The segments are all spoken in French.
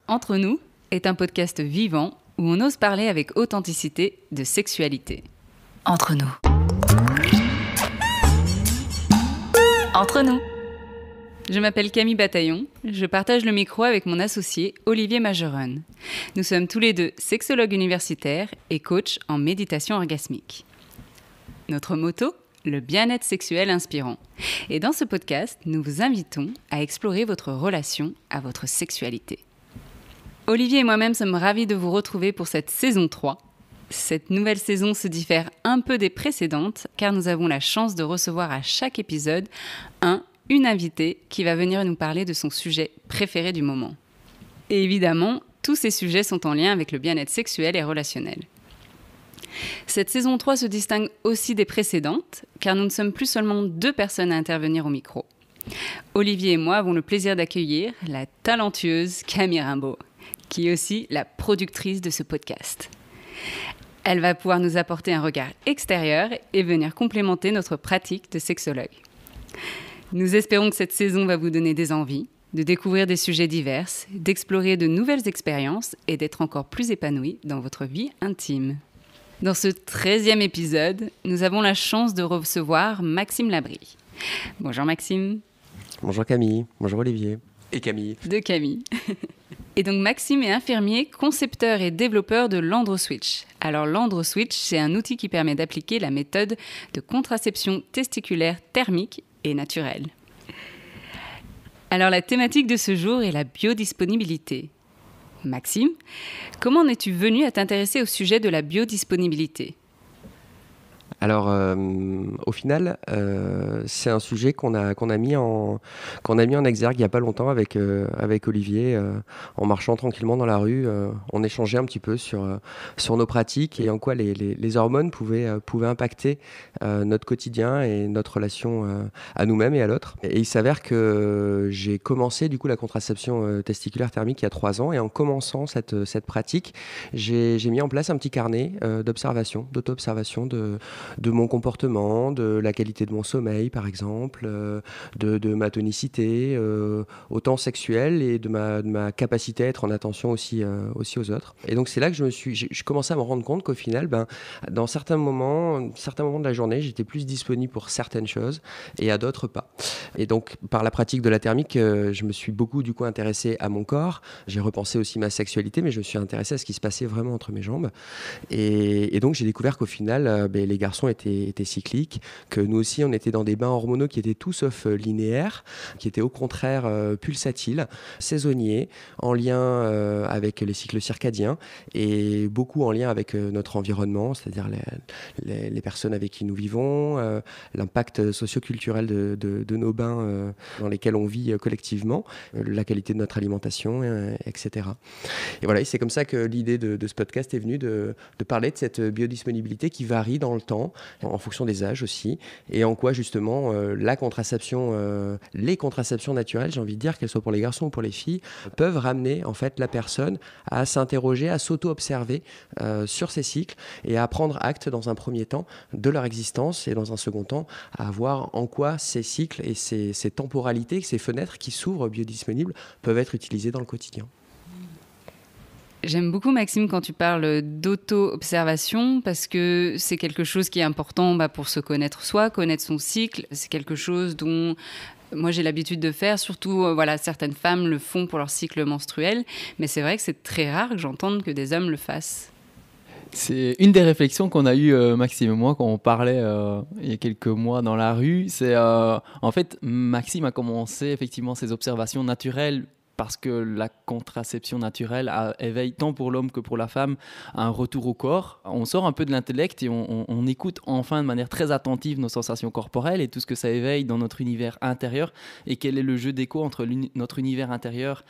Entre nous est un podcast vivant où on ose parler avec authenticité de sexualité. Entre nous. Entre nous. Je m'appelle Camille Bataillon, je partage le micro avec mon associé Olivier Majeron. Nous sommes tous les deux sexologues universitaires et coachs en méditation orgasmique. Notre motto ? Le bien-être sexuel inspirant. Et dans ce podcast, nous vous invitons à explorer votre relation à votre sexualité. Olivier et moi-même sommes ravis de vous retrouver pour cette saison 3. Cette nouvelle saison se diffère un peu des précédentes car nous avons la chance de recevoir à chaque épisode une invitée qui va venir nous parler de son sujet préféré du moment. Et évidemment, tous ces sujets sont en lien avec le bien-être sexuel et relationnel. Cette saison 3 se distingue aussi des précédentes car nous ne sommes plus seulement 2 personnes à intervenir au micro. Olivier et moi avons le plaisir d'accueillir la talentueuse Camille Rimbaud, qui est aussi la productrice de ce podcast. Elle va pouvoir nous apporter un regard extérieur et venir complémenter notre pratique de sexologue. Nous espérons que cette saison va vous donner des envies, de découvrir des sujets divers, d'explorer de nouvelles expériences et d'être encore plus épanouis dans votre vie intime. Dans ce 13e épisode, nous avons la chance de recevoir Maxime Labrie. Bonjour Maxime. Bonjour Camille, bonjour Olivier. Et Camille. De Camille. Et donc Maxime est infirmier, concepteur et développeur de l'AndroSwitch. Alors l'AndroSwitch, c'est un outil qui permet d'appliquer la méthode de contraception testiculaire thermique et naturelle. Alors la thématique de ce jour est la biodisponibilité. Maxime, comment en es-tu venu à t'intéresser au sujet de la biodisponibilité ? Alors, au final, c'est un sujet qu'on a mis en exergue il n'y a pas longtemps avec Olivier, en marchant tranquillement dans la rue. On échangeait un petit peu sur nos pratiques et en quoi les hormones pouvaient impacter notre quotidien et notre relation à nous-mêmes et à l'autre. Et il s'avère que j'ai commencé du coup la contraception testiculaire thermique il y a 3 ans et en commençant cette pratique, j'ai mis en place un petit carnet d'auto-observation de mon comportement, de la qualité de mon sommeil par exemple, de ma tonicité, autant sexuelle et de ma capacité à être en attention aussi aux autres. Et donc c'est là que je commençais à me rendre compte qu'au final, dans certains moments de la journée, j'étais plus disponible pour certaines choses et à d'autres pas. Et donc par la pratique de la thermique, je me suis beaucoup du coup intéressé à mon corps. J'ai repensé aussi ma sexualité, mais je me suis intéressé à ce qui se passait vraiment entre mes jambes. Et donc j'ai découvert qu'au final, les garçons étaient cycliques, que nous aussi on était dans des bains hormonaux qui étaient tout sauf linéaires, qui étaient au contraire pulsatiles, saisonniers, en lien avec les cycles circadiens et beaucoup en lien avec notre environnement, c'est-à-dire les personnes avec qui nous vivons, l'impact socio-culturel de nos bains dans lesquels on vit collectivement, la qualité de notre alimentation, etc. Et voilà, et c'est comme ça que l'idée de ce podcast est venue de parler de cette biodisponibilité qui varie dans le temps, en fonction des âges aussi, et en quoi justement les contraceptions naturelles, j'ai envie de dire, qu'elles soient pour les garçons ou pour les filles, peuvent ramener en fait la personne à s'interroger, à s'auto-observer sur ses cycles et à prendre acte dans un premier temps de leur existence et dans un second temps à voir en quoi ces cycles et ces temporalités, ces fenêtres qui s'ouvrent biodisponibles peuvent être utilisées dans le quotidien. J'aime beaucoup, Maxime, quand tu parles d'auto-observation, parce que c'est quelque chose qui est important pour se connaître soi, connaître son cycle. C'est quelque chose dont moi j'ai l'habitude de faire, surtout certaines femmes le font pour leur cycle menstruel, mais c'est vrai que c'est très rare que j'entende que des hommes le fassent. C'est une des réflexions qu'on a eues, Maxime et moi, quand on parlait il y a quelques mois dans la rue. C'est en fait, Maxime a commencé effectivement ses observations naturelles parce que la contraception naturelle éveille tant pour l'homme que pour la femme un retour au corps. On sort un peu de l'intellect et on écoute enfin de manière très attentive nos sensations corporelles et tout ce que ça éveille dans notre univers intérieur et quel est le jeu d'écho entre notre univers intérieur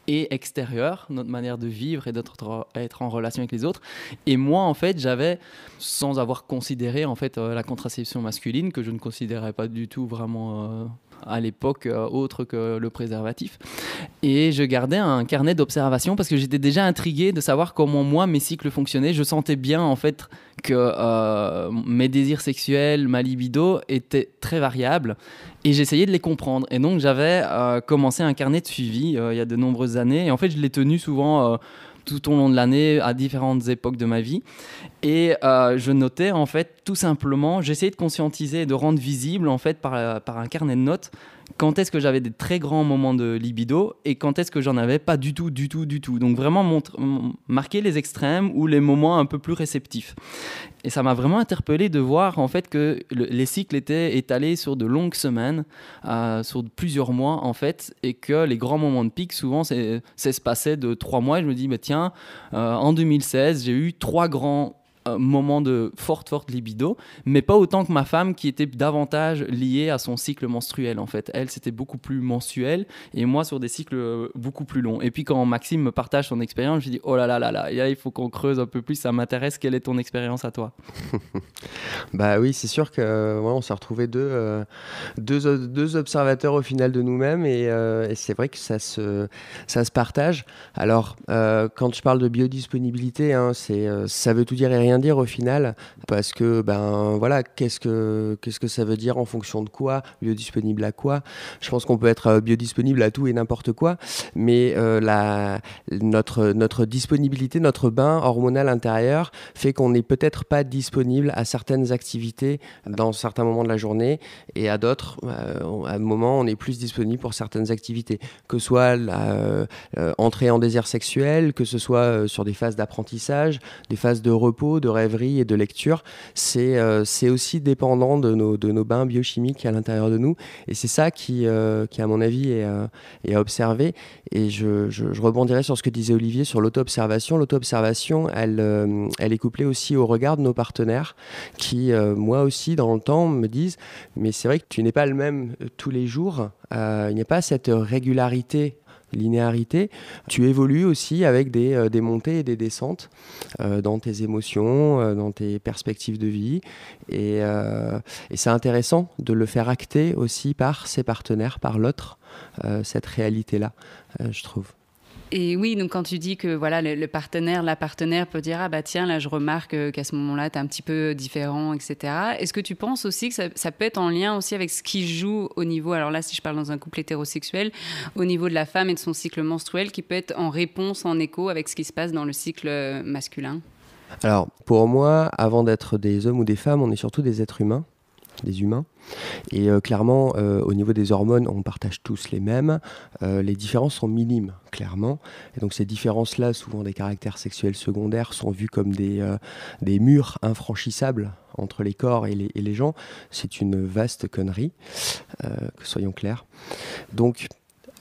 et extérieur, notre manière de vivre et d'être en relation avec les autres. Et moi, en fait, j'avais, sans avoir considéré en fait, la contraception masculine, que je ne considérais pas du tout vraiment à l'époque autre que le préservatif. Et je gardais un carnet d'observation parce que j'étais déjà intrigué de savoir comment moi mes cycles fonctionnaient. Je sentais bien en fait que mes désirs sexuels, ma libido étaient très variables et j'essayais de les comprendre. Et donc j'avais commencé un carnet de suivi il y a de nombreuses années et en fait je l'ai tenu souvent tout au long de l'année à différentes époques de ma vie. Et je notais en fait tout simplement, j'essayais de conscientiser et de rendre visible en fait par un carnet de notes quand est-ce que j'avais des très grands moments de libido et quand est-ce que j'en avais pas du tout. Donc vraiment marquer les extrêmes ou les moments un peu plus réceptifs. Et ça m'a vraiment interpellé de voir en fait que les cycles étaient étalés sur de longues semaines, sur plusieurs mois en fait, et que les grands moments de pic souvent se passaient de 3 mois. Et je me dis tiens, en 2016 j'ai eu 3 grands moment de forte libido, mais pas autant que ma femme qui était davantage liée à son cycle menstruel en fait. Elle, c'était beaucoup plus mensuel et moi sur des cycles beaucoup plus longs. Et puis quand Maxime me partage son expérience, je me dis oh là là là là, et là il faut qu'on creuse un peu plus, ça m'intéresse, quelle est ton expérience à toi? Bah oui, c'est sûr que on s'est retrouvés deux observateurs au final de nous-mêmes et c'est vrai que ça se partage. Alors quand je parle de biodisponibilité, hein, ça veut tout dire et rien dire au final, parce que voilà, qu'est-ce que ça veut dire en fonction de quoi, biodisponible à quoi. Je pense qu'on peut être biodisponible à tout et n'importe quoi, mais notre disponibilité, notre bain hormonal intérieur fait qu'on n'est peut-être pas disponible à certaines activités dans certains moments de la journée et à d'autres, à un moment on est plus disponible pour certaines activités, que ce soit entrer en désir sexuel, que ce soit sur des phases d'apprentissage, des phases de repos, de rêverie et de lecture. C'est aussi dépendant de nos bains biochimiques à l'intérieur de nous et c'est ça qui à mon avis est à observer. Et je rebondirai sur ce que disait Olivier sur l'auto-observation. L'auto-observation, elle est couplée aussi au regard de nos partenaires qui, moi aussi, dans le temps, me disent « mais c'est vrai que tu n'es pas le même tous les jours, il n'y a pas cette régularité, linéarité, tu évolues aussi avec des montées et des descentes dans tes émotions, dans tes perspectives de vie et c'est intéressant de le faire acter aussi par ses partenaires, par l'autre, cette réalité-là, je trouve. Et oui, donc quand tu dis que voilà, la partenaire peut dire « Ah bah tiens, là je remarque qu'à ce moment-là, tu es un petit peu différent, etc. » Est-ce que tu penses aussi que ça peut être en lien aussi avec ce qui joue au niveau, alors là si je parle dans un couple hétérosexuel, au niveau de la femme et de son cycle menstruel, qui peut être en réponse, en écho avec ce qui se passe dans le cycle masculin? Alors pour moi, avant d'être des hommes ou des femmes, on est surtout des êtres humains. Des humains. Et clairement, au niveau des hormones, on partage tous les mêmes. Les différences sont minimes, clairement. Et donc ces différences-là, souvent des caractères sexuels secondaires, sont vues comme des murs infranchissables entre les corps et les gens. C'est une vaste connerie, que soyons clairs. Donc,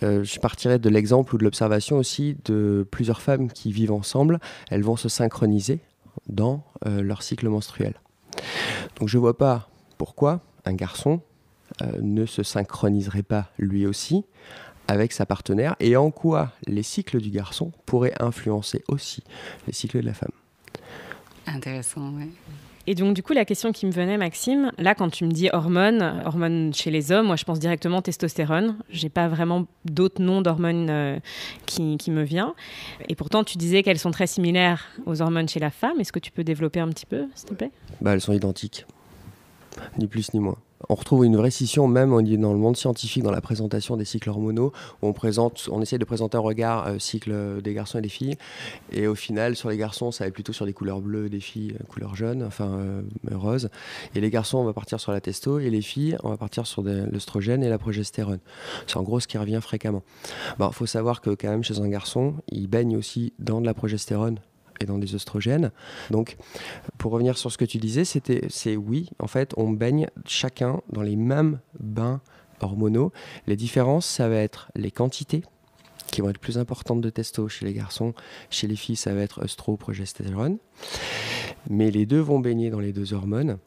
je partirais de l'exemple ou de l'observation aussi de plusieurs femmes qui vivent ensemble. Elles vont se synchroniser dans leur cycle menstruel. Donc je ne vois pas pourquoi un garçon ne se synchroniserait pas lui aussi avec sa partenaire et en quoi les cycles du garçon pourraient influencer aussi les cycles de la femme. Intéressant, oui. Et donc, du coup, la question qui me venait, Maxime, là, quand tu me dis hormones chez les hommes, moi, je pense directement testostérone. J'ai pas vraiment d'autres noms d'hormones qui me viennent. Et pourtant, tu disais qu'elles sont très similaires aux hormones chez la femme. Est-ce que tu peux développer un petit peu, s'il te plaît ? Elles sont identiques. Ni plus ni moins. On retrouve une vraie scission même dans le monde scientifique, dans la présentation des cycles hormonaux, où on essaie de présenter un regard cycle des garçons et des filles, et au final, sur les garçons, ça va être plutôt sur les couleurs bleues, des filles, couleurs jaunes, rose, et les garçons, on va partir sur la testo, et les filles, on va partir sur l'œstrogène et la progestérone. C'est en gros ce qui revient fréquemment. Faut savoir que quand même, chez un garçon, il baigne aussi dans de la progestérone, et dans des oestrogènes. Donc, pour revenir sur ce que tu disais, c'est oui, en fait, on baigne chacun dans les mêmes bains hormonaux. Les différences, ça va être les quantités qui vont être plus importantes de testo chez les garçons. Chez les filles, ça va être œstro-progestérone. Mais les deux vont baigner dans les deux hormones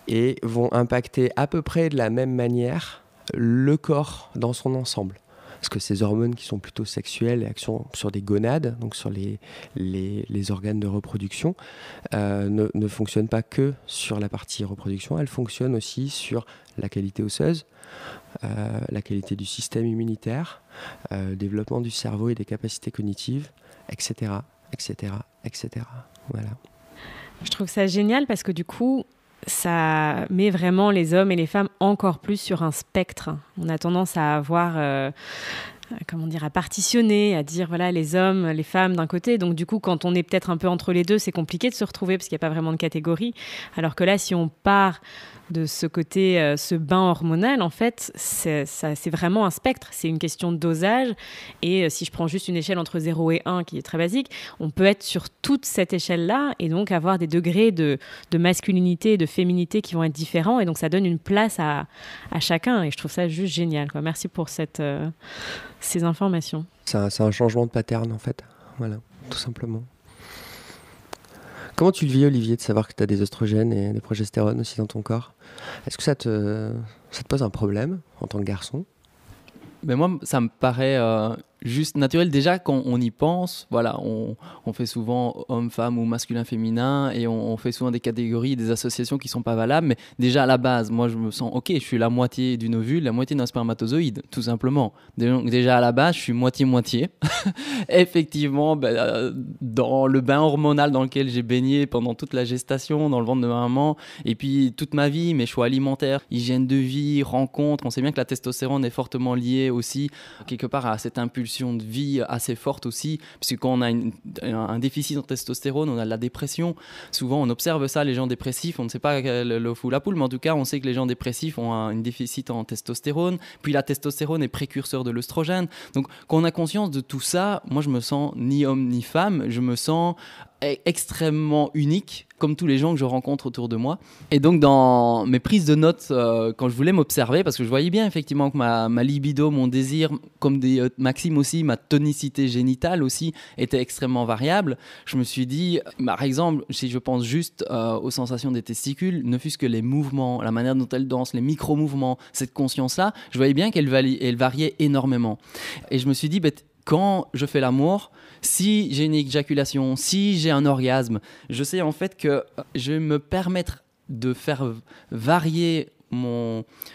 et vont impacter à peu près de la même manière le corps dans son ensemble. parce que ces hormones qui sont plutôt sexuelles et action sur des gonades, donc sur les organes de reproduction, ne fonctionnent pas que sur la partie reproduction, elles fonctionnent aussi sur la qualité osseuse, la qualité du système immunitaire, le développement du cerveau et des capacités cognitives, etc., etc., etc. Voilà. Je trouve ça génial parce que du coup, ça met vraiment les hommes et les femmes encore plus sur un spectre. On a tendance à avoir, à partitionner, à dire voilà les hommes, les femmes d'un côté. Donc du coup, quand on est peut-être un peu entre les deux, c'est compliqué de se retrouver parce qu'il n'y a pas vraiment de catégorie. Alors que là, si on part de ce côté, ce bain hormonal, en fait, c'est vraiment un spectre. C'est une question de dosage. Et si je prends juste une échelle entre 0 et 1, qui est très basique, on peut être sur toute cette échelle-là et donc avoir des degrés de masculinité et de féminité qui vont être différents. Et donc, ça donne une place à chacun. Et je trouve ça juste génial, quoi. Merci pour ces informations. C'est un changement de pattern, en fait. Voilà, tout simplement. Comment tu le vis, Olivier, de savoir que tu as des oestrogènes et des progestérones aussi dans ton corps ? Est-ce que ça te pose un problème en tant que garçon ? Mais moi, ça me paraît juste naturel. Déjà, quand on y pense, voilà, on fait souvent homme, femme ou masculin, féminin, et on fait souvent des catégories, des associations qui ne sont pas valables. Mais déjà, à la base, moi, je me sens, ok, je suis la moitié d'une ovule, la moitié d'un spermatozoïde, tout simplement. Donc, déjà, à la base, je suis moitié-moitié. Effectivement, dans le bain hormonal dans lequel j'ai baigné pendant toute la gestation, dans le ventre de ma maman, et puis toute ma vie, mes choix alimentaires, hygiène de vie, rencontres, on sait bien que la testostérone est fortement liée aussi, quelque part, à cette impulsion de vie assez forte aussi, puisque quand on a un déficit en testostérone, on a de la dépression. Souvent, on observe ça, les gens dépressifs, on ne sait pas le fou ou la poule, mais en tout cas, on sait que les gens dépressifs ont un déficit en testostérone. Puis la testostérone est précurseur de l'œstrogène. Donc, quand on a conscience de tout ça, moi, je me sens ni homme ni femme, je me sens extrêmement unique, comme tous les gens que je rencontre autour de moi. Et donc, dans mes prises de notes, quand je voulais m'observer, parce que je voyais bien effectivement que ma libido, mon désir, comme des Maxime aussi, ma tonicité génitale aussi, était extrêmement variable, je me suis dit, par exemple, si je pense juste aux sensations des testicules, ne fût-ce que les mouvements, la manière dont elles dansent, les micro-mouvements, cette conscience-là, je voyais bien qu'elle variait énormément. Et je me suis dit, quand je fais l'amour, si j'ai une éjaculation, si j'ai un orgasme, je sais en fait que je vais me permettre de faire varier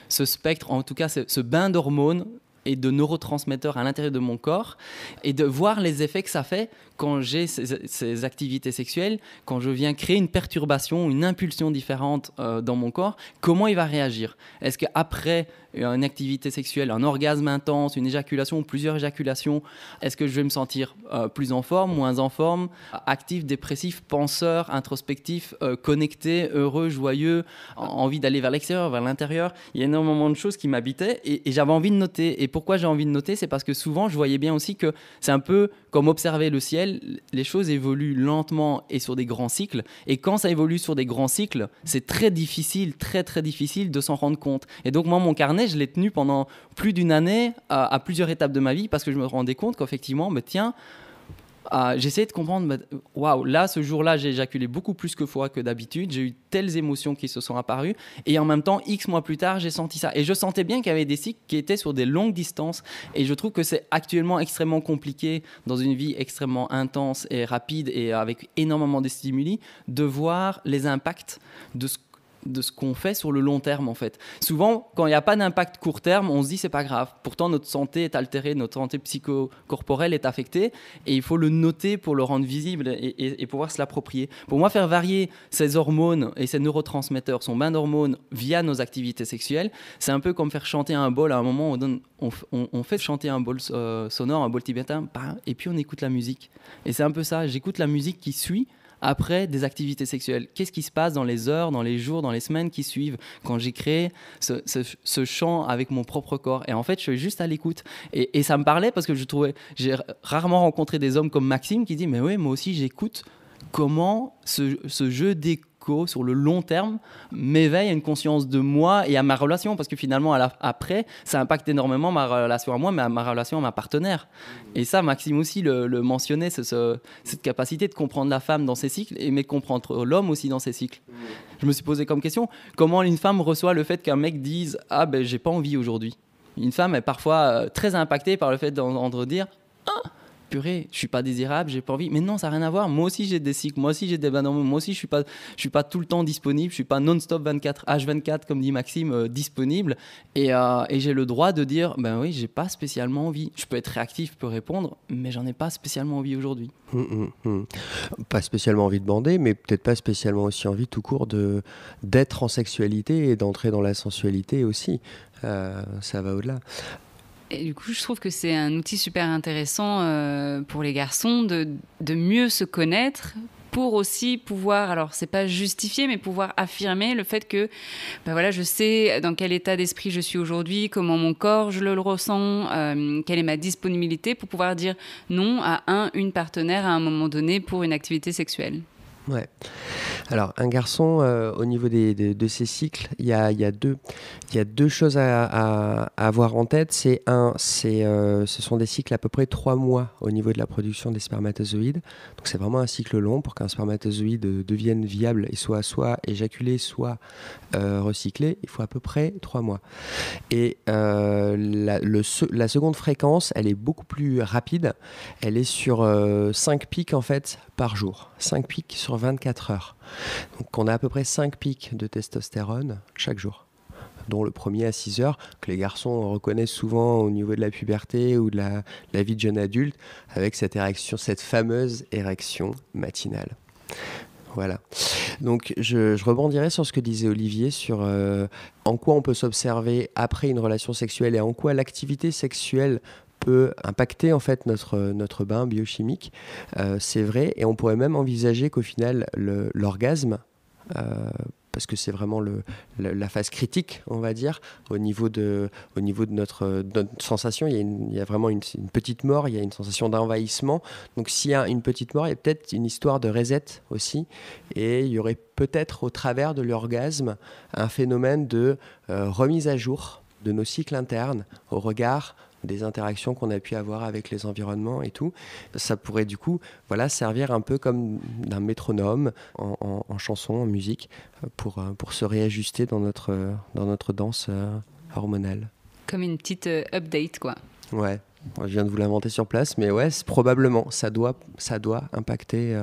ce spectre, en tout cas ce bain d'hormones et de neurotransmetteurs à l'intérieur de mon corps, et de voir les effets que ça fait quand j'ai ces activités sexuelles, quand je viens créer une perturbation, une impulsion différente dans mon corps, comment il va réagir ? Est-ce qu'après une activité sexuelle, un orgasme intense, une éjaculation ou plusieurs éjaculations, est-ce que je vais me sentir plus en forme, moins en forme, actif, dépressif, penseur, introspectif, connecté, heureux, joyeux, envie d'aller vers l'extérieur, vers l'intérieur ? Il y a énormément de choses qui m'habitaient et j'avais envie de noter. Et pourquoi j'ai envie de noter ? C'est parce que souvent, je voyais bien aussi que c'est un peu comme observer le ciel. Les choses évoluent lentement et sur des grands cycles. Et quand ça évolue sur des grands cycles, c'est très difficile, très très difficile de s'en rendre compte. Et donc moi, mon carnet, je l'ai tenu pendant plus d'une année à plusieurs étapes de ma vie parce que je me rendais compte qu'effectivement, j'essayais de comprendre, waouh, là, ce jour-là, j'ai éjaculé beaucoup plus que d'habitude, j'ai eu telles émotions qui se sont apparues, et en même temps, X mois plus tard, j'ai senti ça. Et je sentais bien qu'il y avait des cycles qui étaient sur des longues distances, et je trouve que c'est actuellement extrêmement compliqué, dans une vie extrêmement intense et rapide, et avec énormément de stimuli, de voir les impacts de ce qu'on fait sur le long terme en fait. Souvent, quand il n'y a pas d'impact court terme, on se dit c'est pas grave. Pourtant, notre santé est altérée, notre santé psychocorporelle est affectée et il faut le noter pour le rendre visible et pouvoir se l'approprier. Pour moi, faire varier ces hormones et ces neurotransmetteurs, son bain d'hormones via nos activités sexuelles, c'est un peu comme faire chanter un bol. À un moment, on fait chanter un bol sonore, un bol tibétain, et puis on écoute la musique. Et c'est un peu ça, j'écoute la musique qui suit après des activités sexuelles. Qu'est-ce qui se passe dans les heures, dans les jours, dans les semaines qui suivent quand j'ai créé ce chant avec mon propre corps. Et en fait, je suis juste à l'écoute. Et ça me parlait parce que j'ai rarement rencontré des hommes comme Maxime qui disent « Mais oui, moi aussi, j'écoute comment ce jeu d'écoute sur le long terme m'éveille à une conscience de moi et à ma relation, parce que finalement après ça impacte énormément ma relation à moi, mais à ma relation à ma partenaire. Et ça, Maxime aussi le mentionnait, cette capacité de comprendre la femme dans ses cycles, mais de comprendre l'homme aussi dans ses cycles. Je me suis posé comme question, comment une femme reçoit le fait qu'un mec dise « Ah ben j'ai pas envie aujourd'hui ». Une femme est parfois très impactée par le fait d'entendre dire « Ah, purée, je suis pas désirable, j'ai pas envie. » Mais non, ça n'a rien à voir. Moi aussi, j'ai des cycles. Moi aussi, j'ai des bains. Moi aussi, je suis pas tout le temps disponible. Je suis pas non-stop 24 comme dit Maxime, disponible. Et j'ai le droit de dire « Ben oui, j'ai pas spécialement envie. Je peux être réactif, je peux répondre, mais j'en ai pas spécialement envie aujourd'hui. » Pas spécialement envie de bander, mais peut-être pas spécialement aussi envie tout court d'être en sexualité et d'entrer dans la sensualité aussi. Ça va au-delà. Et du coup, je trouve que c'est un outil super intéressant pour les garçons de mieux se connaître, pour aussi pouvoir, alors c'est pas justifier, mais pouvoir affirmer le fait que ben voilà, je sais dans quel état d'esprit je suis aujourd'hui, comment mon corps je le ressens, quelle est ma disponibilité pour pouvoir dire non à une partenaire à un moment donné pour une activité sexuelle. Ouais. Alors, un garçon, au niveau de ses cycles, il y a deux choses à avoir en tête. Ce sont des cycles à peu près 3 mois au niveau de la production des spermatozoïdes. Donc, c'est vraiment un cycle long pour qu'un spermatozoïde devienne viable et soit éjaculé, soit recyclé. Il faut à peu près 3 mois. Et la seconde fréquence, elle est beaucoup plus rapide. Elle est sur 5 pics, en fait, par jour. 5 pics sur 24 heures. Donc on a à peu près 5 pics de testostérone chaque jour, dont le premier à 6 heures, que les garçons reconnaissent souvent au niveau de la puberté ou de la vie de jeune adulte, avec cette fameuse érection matinale. Voilà. Donc je rebondirai sur ce que disait Olivier sur en quoi on peut s'observer après une relation sexuelle et en quoi l'activité sexuelle peut impacter en fait notre bain biochimique. C'est vrai, et on pourrait même envisager qu'au final l'orgasme, parce que c'est vraiment la phase critique, on va dire, au niveau de notre sensation, il y a vraiment une petite mort, il y a une sensation d'envahissement. Donc s'il y a une petite mort, il y a peut-être une histoire de reset aussi, et il y aurait peut-être au travers de l'orgasme un phénomène de remise à jour de nos cycles internes au regard des interactions qu'on a pu avoir avec les environnements et tout. Ça pourrait du coup servir un peu comme d'un métronome en chanson, en musique, pour se réajuster dans notre danse hormonale. Comme une petite update, quoi. Ouais, je viens de vous l'inventer sur place, mais ouais, probablement, ça doit impacter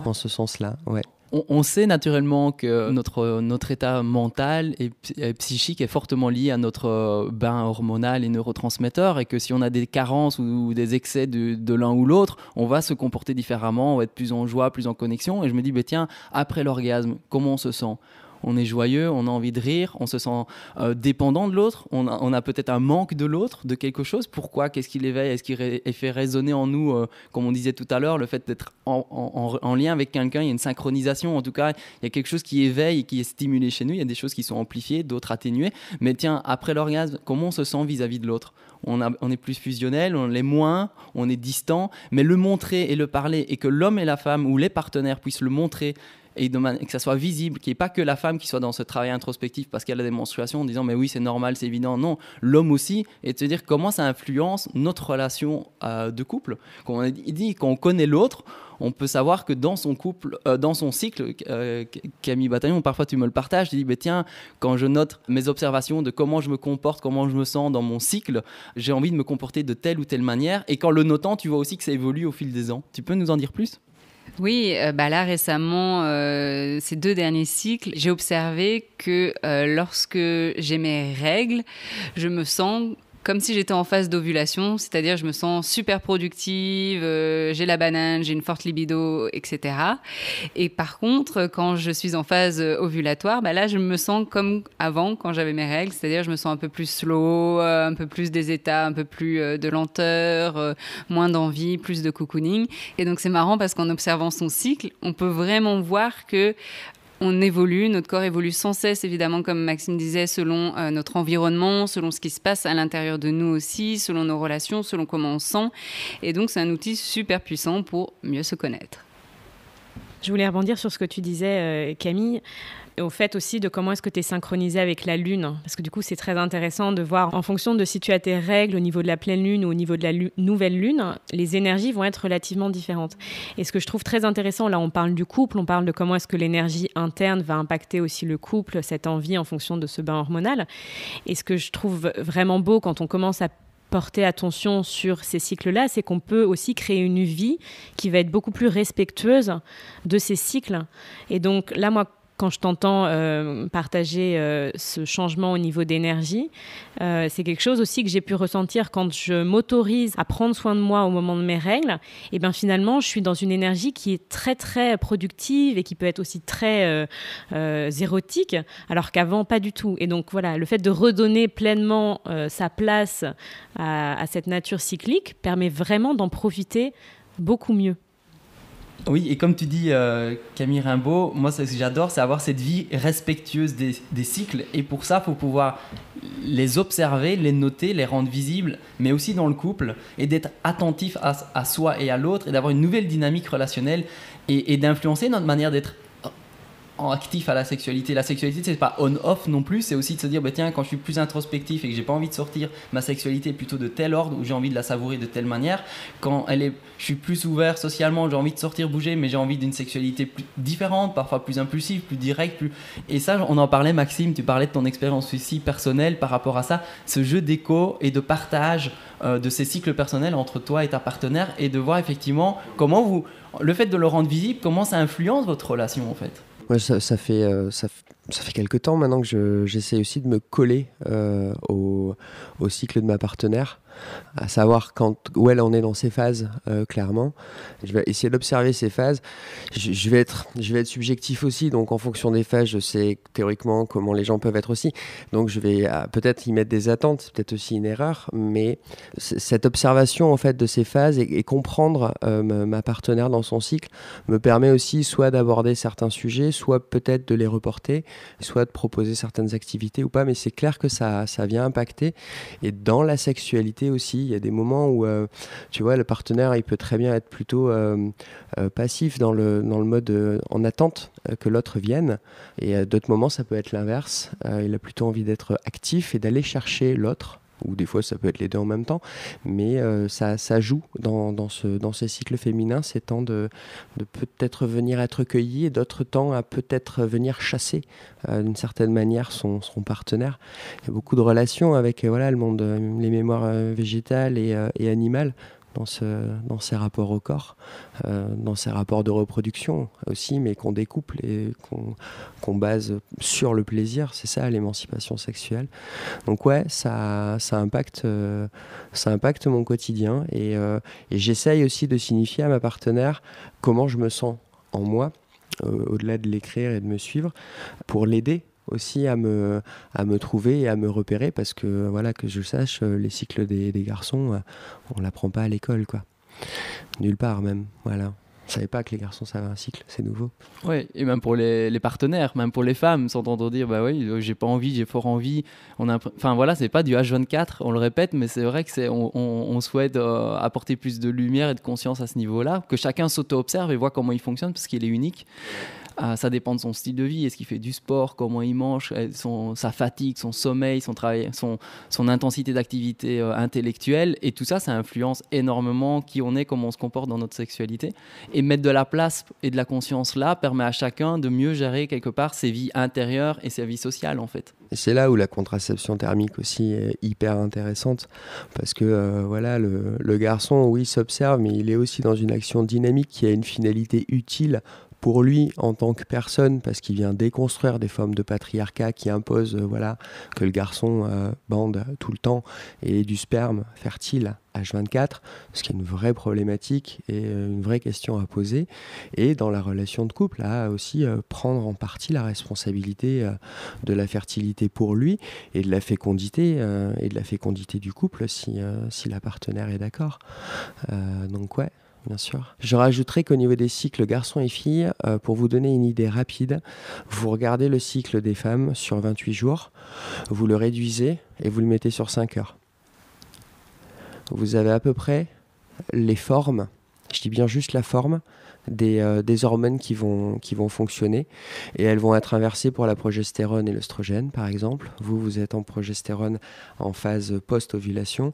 en ce sens-là, ouais. On sait naturellement que notre état mental et psychique est fortement lié à notre bain hormonal et neurotransmetteurs, et que si on a des carences ou des excès de l'un ou l'autre, on va se comporter différemment, on va être plus en joie, plus en connexion. Et je me dis, tiens, après l'orgasme, comment on se sent ? On est joyeux, on a envie de rire, on se sent dépendant de l'autre, on a peut-être un manque de l'autre, de quelque chose. Pourquoi ? Qu'est-ce qui l'éveille ? Est-ce qu'il fait résonner en nous, comme on disait tout à l'heure, le fait d'être en lien avec quelqu'un, il y a une synchronisation, en tout cas, il y a quelque chose qui éveille et qui est stimulé chez nous, il y a des choses qui sont amplifiées, d'autres atténuées. Mais tiens, après l'orgasme, comment on se sent vis-à-vis de l'autre ? On est plus fusionnel, on l'est moins, on est distant, mais le montrer et le parler, et que l'homme et la femme ou les partenaires puissent le montrer, et que ça soit visible, qu'il n'y ait pas que la femme qui soit dans ce travail introspectif parce qu'elle a des menstruations en disant mais oui c'est normal, c'est évident. Non, l'homme aussi, et de se dire comment ça influence notre relation de couple. Quand on dit qu'on connaît l'autre, on peut savoir que dans son couple, dans son cycle, Camille Bataillon, parfois tu me le partages, tu dis tiens, quand je note mes observations de comment je me comporte, comment je me sens dans mon cycle, j'ai envie de me comporter de telle ou telle manière, et qu'en le notant, tu vois aussi que ça évolue au fil des ans. Tu peux nous en dire plus ? Oui, là récemment, ces 2 derniers cycles, j'ai observé que lorsque j'ai mes règles, je me sens comme si j'étais en phase d'ovulation, c'est-à-dire je me sens super productive, j'ai la banane, j'ai une forte libido, etc. Et par contre, quand je suis en phase ovulatoire, là je me sens comme avant quand j'avais mes règles, c'est-à-dire je me sens un peu plus slow, un peu plus des états, un peu plus de lenteur, moins d'envie, plus de cocooning. Et donc c'est marrant parce qu'en observant son cycle, on peut vraiment voir que on évolue, notre corps évolue sans cesse, évidemment, comme Maxime disait, selon notre environnement, selon ce qui se passe à l'intérieur de nous aussi, selon nos relations, selon comment on sent. Et donc, c'est un outil super puissant pour mieux se connaître. Je voulais rebondir sur ce que tu disais, Camille, au fait aussi de comment est-ce que tu es synchronisé avec la Lune. Parce que du coup, c'est très intéressant de voir, en fonction de si tu as tes règles au niveau de la pleine Lune ou au niveau de la nouvelle Lune, les énergies vont être relativement différentes. Et ce que je trouve très intéressant, là, on parle du couple, on parle de comment est-ce que l'énergie interne va impacter aussi le couple, cette envie en fonction de ce bain hormonal. Et ce que je trouve vraiment beau quand on commence à porter attention sur ces cycles-là, c'est qu'on peut aussi créer une vie qui va être beaucoup plus respectueuse de ces cycles. Et donc là, moi, quand je t'entends partager ce changement au niveau d'énergie, c'est quelque chose aussi que j'ai pu ressentir quand je m'autorise à prendre soin de moi au moment de mes règles. Et bien finalement, je suis dans une énergie qui est très très productive et qui peut être aussi très érotique, alors qu'avant, pas du tout. Et donc voilà, le fait de redonner pleinement sa place à cette nature cyclique permet vraiment d'en profiter beaucoup mieux. Oui, et comme tu dis, Camille Rimbaud, moi, ce que j'adore, c'est avoir cette vie respectueuse des cycles. Et pour ça, il faut pouvoir les observer, les noter, les rendre visibles, mais aussi dans le couple, et d'être attentif à soi et à l'autre, et d'avoir une nouvelle dynamique relationnelle, et d'influencer notre manière d'être actif à la sexualité. La sexualité, c'est pas on-off non plus, c'est aussi de se dire, bah, tiens, quand je suis plus introspectif et que j'ai pas envie de sortir, ma sexualité est plutôt de tel ordre, où j'ai envie de la savourer de telle manière. Quand je suis plus ouvert socialement, j'ai envie de sortir, bouger, mais j'ai envie d'une sexualité plus différente, parfois plus impulsive, plus directe. Et ça, on en parlait, Maxime, tu parlais de ton expérience aussi personnelle par rapport à ça, ce jeu d'écho et de partage de ces cycles personnels entre toi et ta partenaire, et de voir effectivement comment le fait de le rendre visible, comment ça influence votre relation en fait. Ouais, ça fait quelque temps maintenant que j'essaie aussi de me coller au cycle de ma partenaire, à savoir où elle en est dans ses phases, clairement. Je vais essayer d'observer ses phases. Je vais être subjectif aussi, donc en fonction des phases, je sais théoriquement comment les gens peuvent être aussi. Donc je vais peut-être y mettre des attentes, c'est peut-être aussi une erreur, mais cette observation en fait de ces phases et comprendre ma partenaire dans son cycle me permet aussi soit d'aborder certains sujets, soit peut-être de les reporter, soit de proposer certaines activités ou pas, mais c'est clair que ça vient impacter. Et dans la sexualité aussi, il y a des moments où tu vois, le partenaire il peut très bien être plutôt passif dans le mode en attente que l'autre vienne, et d'autres moments ça peut être l'inverse, il a plutôt envie d'être actif et d'aller chercher l'autre, ou des fois ça peut être les deux en même temps, mais ça joue dans ces cycles féminins, ces temps de peut-être venir être cueilli, et d'autres temps à peut-être venir chasser d'une certaine manière son partenaire. Il y a beaucoup de relations avec le monde, les mémoires végétales et animales, dans ces rapports au corps, dans ces rapports de reproduction aussi, mais qu'on découple et qu'on base sur le plaisir. C'est ça, l'émancipation sexuelle. Donc ouais, ça impacte mon quotidien, et j'essaye aussi de signifier à ma partenaire comment je me sens en moi, au-delà de l'écrire et de me suivre, pour l'aider aussi à me trouver et à me repérer, parce que voilà, que je sache, les cycles des garçons, on l'apprend pas à l'école, quoi. Nulle part même, voilà. Je savais pas que les garçons savaient un cycle, c'est nouveau. Oui, et même pour les partenaires, même pour les femmes, s'entendre dire bah oui, j'ai pas envie, j'ai fort envie. Enfin voilà, c'est pas du H24, on le répète, mais c'est vrai que on souhaite apporter plus de lumière et de conscience à ce niveau-là, que chacun s'auto-observe et voit comment il fonctionne, parce qu'il est unique. Ça dépend de son style de vie, est-ce qu'il fait du sport, comment il mange, sa fatigue, son sommeil, son travail, son intensité d'activité intellectuelle, et tout ça, ça influence énormément qui on est, comment on se comporte dans notre sexualité. Et mettre de la place et de la conscience là permet à chacun de mieux gérer quelque part ses vies intérieures et sa vie sociale en fait. Et c'est là où la contraception thermique aussi est hyper intéressante, parce que le garçon, oui, s'observe, mais il est aussi dans une action dynamique qui a une finalité utile pour lui en tant que personne, parce qu'il vient déconstruire des formes de patriarcat qui imposent que le garçon bande tout le temps et du sperme fertile H24, ce qui est une vraie problématique et une vraie question à poser. Et dans la relation de couple, à aussi prendre en partie la responsabilité de la fertilité pour lui et de la fécondité du couple si la partenaire est d'accord. Donc ouais. Bien sûr. Je rajouterais qu'au niveau des cycles garçons et filles, pour vous donner une idée rapide, vous regardez le cycle des femmes sur 28 jours, vous le réduisez et vous le mettez sur 5 heures. Vous avez à peu près les formes, je dis bien juste la forme, des hormones qui vont fonctionner et elles vont être inversées pour la progestérone et l'œstrogène, par exemple. Vous êtes en progestérone en phase post-ovulation.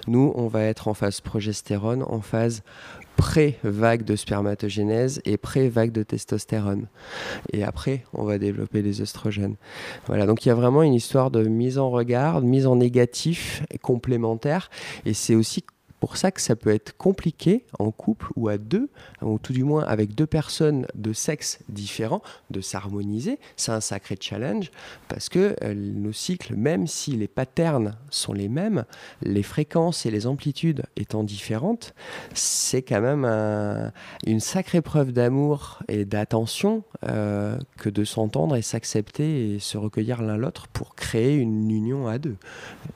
Nous, on va être en phase progestérone en phase pré-vague de spermatogénèse et pré-vague de testostérone. Et après, on va développer les œstrogènes. Voilà, donc il y a vraiment une histoire de mise en regard, de mise en négatif et complémentaire. Et c'est aussi pour ça que ça peut être compliqué en couple ou à deux, ou tout du moins avec deux personnes de sexe différents, de s'harmoniser. C'est un sacré challenge parce que nos cycles, même si les patterns sont les mêmes, les fréquences et les amplitudes étant différentes, c'est quand même une sacrée preuve d'amour et d'attention que de s'entendre et s'accepter et se recueillir l'un l'autre pour créer une union à deux.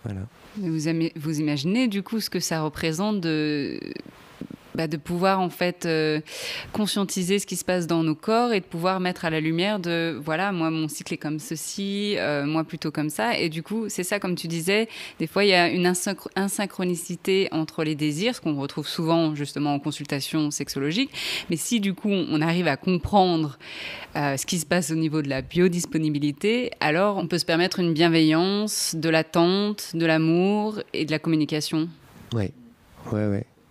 Voilà. Vous imaginez du coup ce que ça représente de pouvoir en fait conscientiser ce qui se passe dans nos corps et de pouvoir mettre à la lumière de voilà, moi mon cycle est comme ceci, moi plutôt comme ça, et du coup c'est ça, comme tu disais, des fois il y a une insynchronicité entre les désirs, ce qu'on retrouve souvent justement en consultation sexologique, mais si du coup on arrive à comprendre ce qui se passe au niveau de la biodisponibilité, alors on peut se permettre une bienveillance, de l'attente, de l'amour et de la communication. Ouais.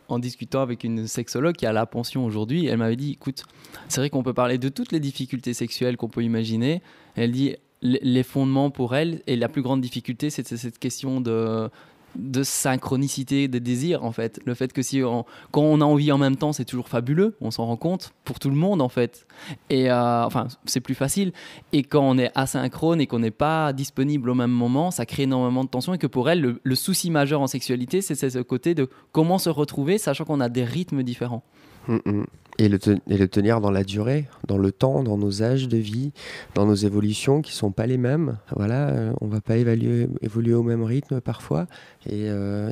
En discutant avec une sexologue qui a la pension aujourd'hui, elle m'avait dit, écoute, c'est vrai qu'on peut parler de toutes les difficultés sexuelles qu'on peut imaginer. Elle dit, les fondements pour elle, et la plus grande difficulté, c'est cette question de synchronicité des désirs, en fait. Le fait que quand on a envie en même temps, c'est toujours fabuleux, on s'en rend compte, pour tout le monde, en fait. Et c'est plus facile. Et quand on est asynchrone et qu'on n'est pas disponible au même moment, ça crée énormément de tension, et que pour elle, le souci majeur en sexualité, c'est ce côté de comment se retrouver, sachant qu'on a des rythmes différents. Et le tenir dans la durée, dans le temps, dans nos âges de vie, dans nos évolutions qui ne sont pas les mêmes. Voilà, on ne va pas évoluer au même rythme parfois. Et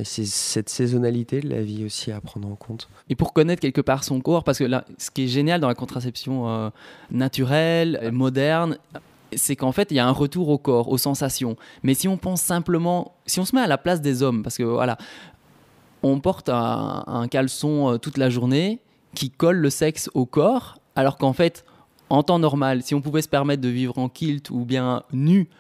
c'est cette saisonnalité de la vie aussi à prendre en compte. Et pour connaître quelque part son corps, parce que là, ce qui est génial dans la contraception naturelle, moderne, c'est qu'en fait, il y a un retour au corps, aux sensations. Mais si on pense simplement, si on se met à la place des hommes, parce que voilà, on porte un caleçon toute la journée qui colle le sexe au corps, alors qu'en fait, en temps normal, si on pouvait se permettre de vivre en kilt ou bien nu,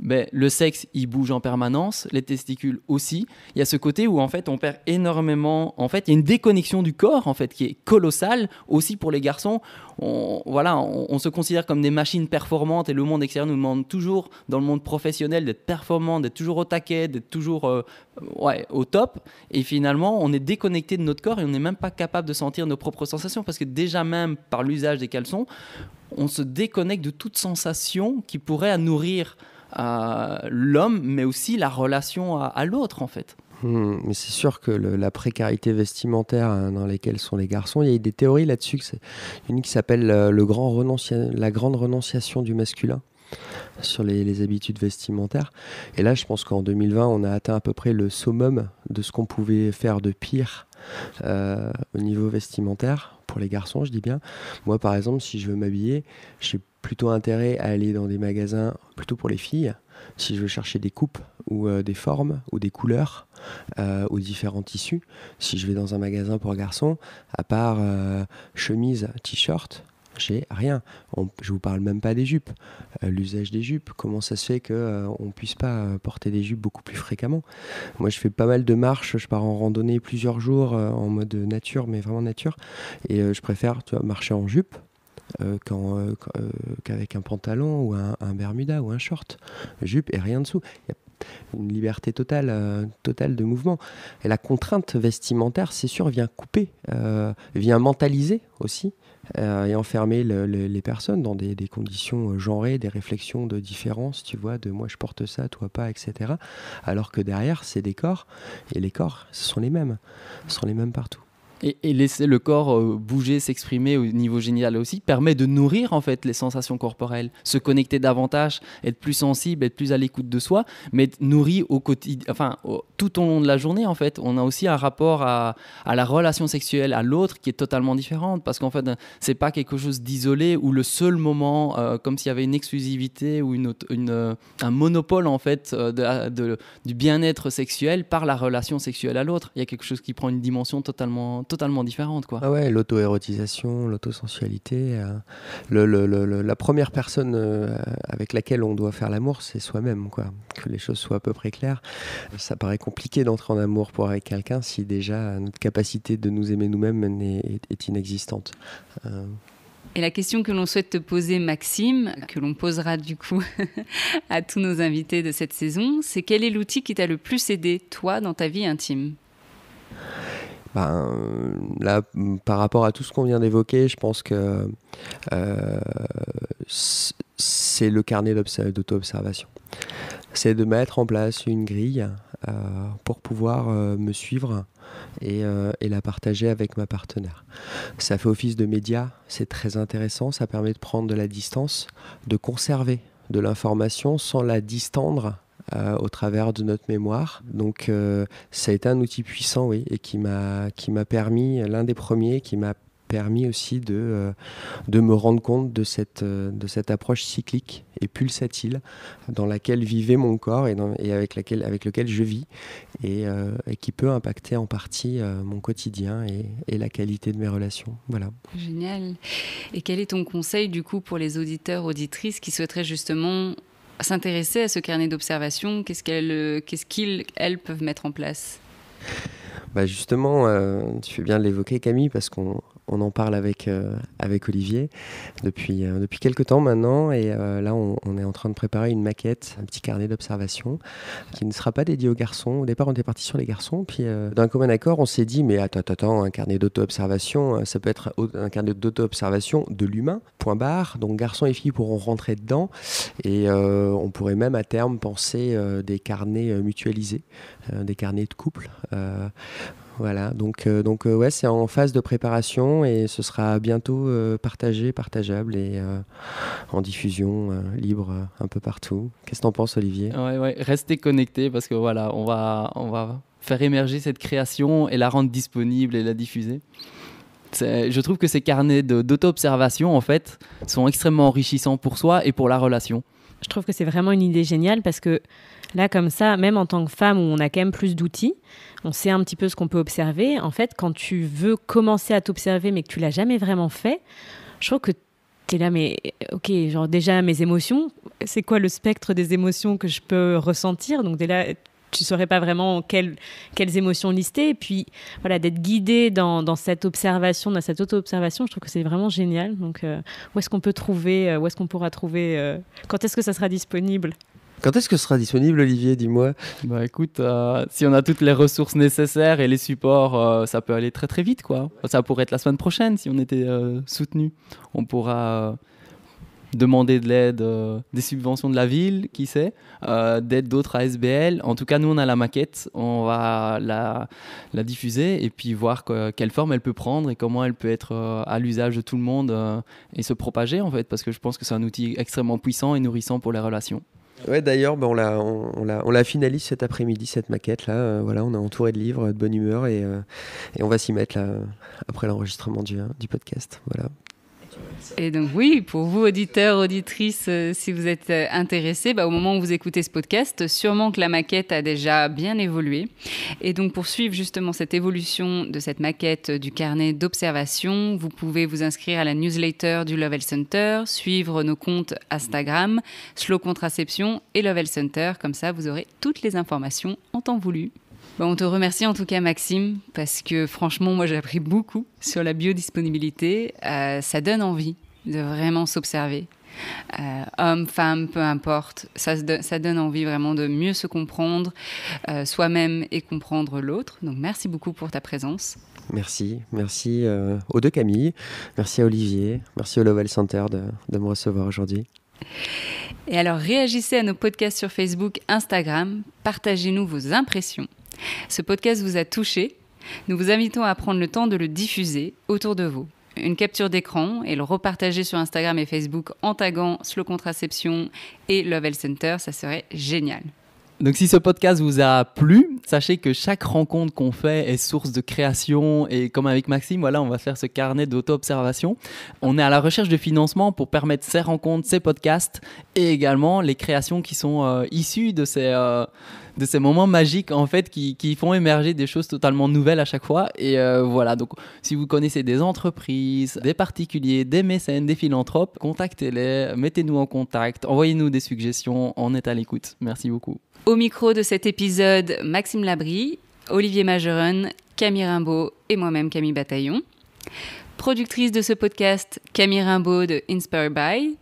le sexe, il bouge en permanence, les testicules aussi. Il y a ce côté où en fait, on perd énormément. En fait, il y a une déconnexion du corps en fait qui est colossale aussi pour les garçons. On se considère comme des machines performantes et le monde extérieur nous demande toujours, dans le monde professionnel, d'être performant, d'être toujours au taquet, d'être toujours au top. Et finalement, on est déconnecté de notre corps et on n'est même pas capable de sentir nos propres sensations parce que déjà même par l'usage des caleçons, on se déconnecte de toute sensation qui pourrait nourrir l'homme, mais aussi la relation à l'autre, en fait. Mais c'est sûr que la précarité vestimentaire dans laquelle sont les garçons, il y a des théories là-dessus. C'est une qui s'appelle la grande renonciation du masculin sur les habitudes vestimentaires. Et là, je pense qu'en 2020, on a atteint à peu près le summum de ce qu'on pouvait faire de pire au niveau vestimentaire pour les garçons, je dis bien. Moi, par exemple, si je veux m'habiller, j'ai plutôt intérêt à aller dans des magasins plutôt pour les filles, si je veux chercher des coupes ou des formes ou des couleurs ou différents tissus. Si je vais dans un magasin pour garçons, à part chemise, t-shirt, j'ai rien. Je vous parle même pas des jupes. L'usage des jupes, comment ça se fait qu'on puisse pas porter des jupes beaucoup plus fréquemment? Moi, je fais pas mal de marches, je pars en randonnée plusieurs jours en mode nature, mais vraiment nature. Et je préfère marcher en jupe qu'avec un pantalon ou un bermuda ou un short. Jupe et rien dessous. Il y a une liberté totale de mouvement. Et la contrainte vestimentaire, c'est sûr, vient couper, vient mentaliser aussi et enfermer les personnes dans des conditions genrées, des réflexions de différence, tu vois, de moi je porte ça, toi pas, etc. Alors que derrière, c'est des corps, et les corps, ce sont les mêmes partout. Et laisser le corps bouger, s'exprimer au niveau génital aussi, permet de nourrir en fait les sensations corporelles, se connecter davantage, être plus sensible, être plus à l'écoute de soi, mais être nourri au quotidien, tout au long de la journée en fait. On a aussi un rapport à la relation sexuelle, à l'autre qui est totalement différente, parce qu'en fait c'est pas quelque chose d'isolé ou le seul moment, comme s'il y avait une exclusivité ou un monopole en fait du bien-être sexuel par la relation sexuelle à l'autre. Il y a quelque chose qui prend une dimension totalement totalement différentes, quoi. Ah ouais, l'auto-érotisation, l'autosensualité. La première personne avec laquelle on doit faire l'amour, c'est soi-même, quoi. Que les choses soient à peu près claires. Ça paraît compliqué d'entrer en amour pour avec quelqu'un si déjà notre capacité de nous aimer nous-mêmes est inexistante. Et la question que l'on souhaite te poser, Maxime, que l'on posera du coup à tous nos invités de cette saison, c'est quel est l'outil qui t'a le plus aidé, toi, dans ta vie intime ? Là, par rapport à tout ce qu'on vient d'évoquer, je pense que c'est le carnet d'auto-observation. C'est de mettre en place une grille pour pouvoir me suivre et la partager avec ma partenaire. Ça fait office de média, c'est très intéressant, ça permet de prendre de la distance, de conserver de l'information sans la distendre au travers de notre mémoire. Donc ça a été un outil puissant, oui, et qui m'a permis, l'un des premiers qui m'a permis aussi de me rendre compte de cette approche cyclique et pulsatile dans laquelle vivait mon corps et avec lequel je vis et qui peut impacter en partie mon quotidien et la qualité de mes relations. Voilà. Génial. Et quel est ton conseil du coup pour les auditeurs, auditrices qui souhaiteraient justement s'intéresser à ce carnet d'observation? Qu'est-ce qu'ils, elles, peuvent mettre en place? Justement, tu fais bien de l'évoquer, Camille, parce qu'on en parle avec Olivier depuis quelques temps maintenant. Et là, on est en train de préparer une maquette, un petit carnet d'observation qui ne sera pas dédié aux garçons. Au départ, on était parti sur les garçons. Puis, d'un commun accord, on s'est dit, mais attends, un carnet d'auto-observation, ça peut être un carnet d'auto-observation de l'humain, point barre. Donc, garçons et filles pourront rentrer dedans. Et on pourrait même à terme penser des carnets mutualisés, des carnets de couple. Voilà, donc ouais, c'est en phase de préparation et ce sera bientôt partageable et en diffusion libre un peu partout. Qu'est-ce que t'en penses, Olivier ? Ouais, restez connectés parce que voilà, on va faire émerger cette création et la rendre disponible et la diffuser. Je trouve que ces carnets d'auto-observation, en fait, sont extrêmement enrichissants pour soi et pour la relation. Je trouve que c'est vraiment une idée géniale parce que là, comme ça, même en tant que femme où on a quand même plus d'outils, on sait un petit peu ce qu'on peut observer. En fait, quand tu veux commencer à t'observer mais que tu l'as jamais vraiment fait, je trouve que tu es là, mais ok, genre déjà mes émotions, c'est quoi le spectre des émotions que je peux ressentir? Donc dès là, tu ne saurais pas vraiment quelles émotions lister. Et puis voilà, d'être guidé dans cette observation, dans cette auto-observation, je trouve que c'est vraiment génial. Donc où est-ce qu'on peut trouver, où est-ce qu'on pourra trouver, quand est-ce que ça sera disponible? Quand est-ce que ce sera disponible, Olivier, dis-moi ? Écoute, si on a toutes les ressources nécessaires et les supports, ça peut aller très très vite, quoi. Ça pourrait être la semaine prochaine si on était soutenu. On pourra demander de l'aide, des subventions de la ville, qui sait, d'aide d'autres ASBL. En tout cas, nous, on a la maquette, on va la diffuser et puis voir quelle forme elle peut prendre et comment elle peut être à l'usage de tout le monde et se propager, en fait, parce que je pense que c'est un outil extrêmement puissant et nourrissant pour les relations. Ouais, d'ailleurs, on la finalise cet après-midi, cette maquette-là. Voilà, on est entouré de livres, de bonne humeur et on va s'y mettre là, après l'enregistrement du podcast. Voilà. Et donc oui, pour vous auditeurs, auditrices, si vous êtes intéressés, au moment où vous écoutez ce podcast, sûrement que la maquette a déjà bien évolué. Et donc pour suivre justement cette évolution de cette maquette du carnet d'observation, vous pouvez vous inscrire à la newsletter du Lovell Center, suivre nos comptes Instagram, Slow Contraception et Lovell Center. Comme ça, vous aurez toutes les informations en temps voulu. On te remercie en tout cas, Maxime, parce que franchement, moi j'ai appris beaucoup sur la biodisponibilité. Ça donne envie de vraiment s'observer. Homme, femme, peu importe, ça donne envie vraiment de mieux se comprendre soi-même et comprendre l'autre. Donc merci beaucoup pour ta présence. Merci aux deux Camille, merci à Olivier, merci au Lovell Center de me recevoir aujourd'hui. Et alors réagissez à nos podcasts sur Facebook, Instagram, partagez-nous vos impressions. Ce podcast vous a touché. Nous vous invitons à prendre le temps de le diffuser autour de vous. Une capture d'écran et le repartager sur Instagram et Facebook en taguant Slow Contraception et Lovell Center, ça serait génial. Donc si ce podcast vous a plu, Sachez que chaque rencontre qu'on fait est source de création et comme avec Maxime, voilà, on va faire ce carnet d'auto-observation. On est à la recherche de financement pour permettre ces rencontres, ces podcasts et également les créations qui sont issues de ces moments magiques en fait qui font émerger des choses totalement nouvelles à chaque fois. Et voilà, donc si vous connaissez des entreprises, des particuliers, des mécènes, des philanthropes, contactez-les, mettez-nous en contact, envoyez-nous des suggestions, on est à l'écoute. Merci beaucoup. Au micro de cet épisode, Maxime Labrie, Olivier Majeron, Camille Rimbaud et moi-même Camille Bataillon. Productrice de ce podcast, Camille Rimbaud de Inspire By,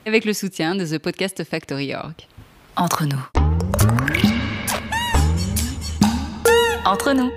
avec le soutien de The Podcast Factory.org. Entre nous. Entre nous.